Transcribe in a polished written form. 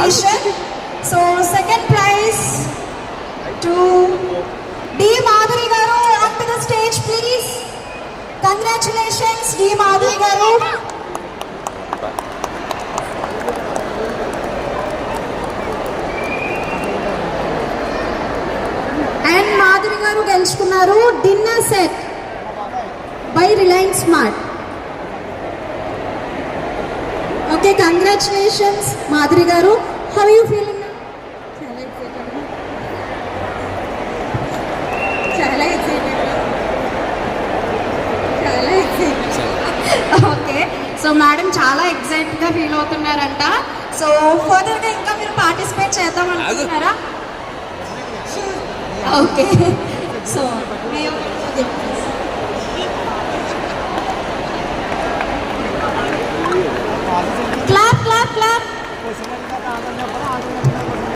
competition. So second prize to D. Madhuri garu, onto the stage please. Congratulations D. Madhuri garu. And Madhuri garu గెలుచుకున్నారు dinner set by Reliance Smart. Okay, congratulations Madhuri garu. How are you feeling now? Chala excited. Okay, so madam చాలా excite గా feel అవుతున్నారంట. So further గా ఇంకా మీరు participate చేద్దాం అనుకుంటున్నారా? Okay, so clap clap clap.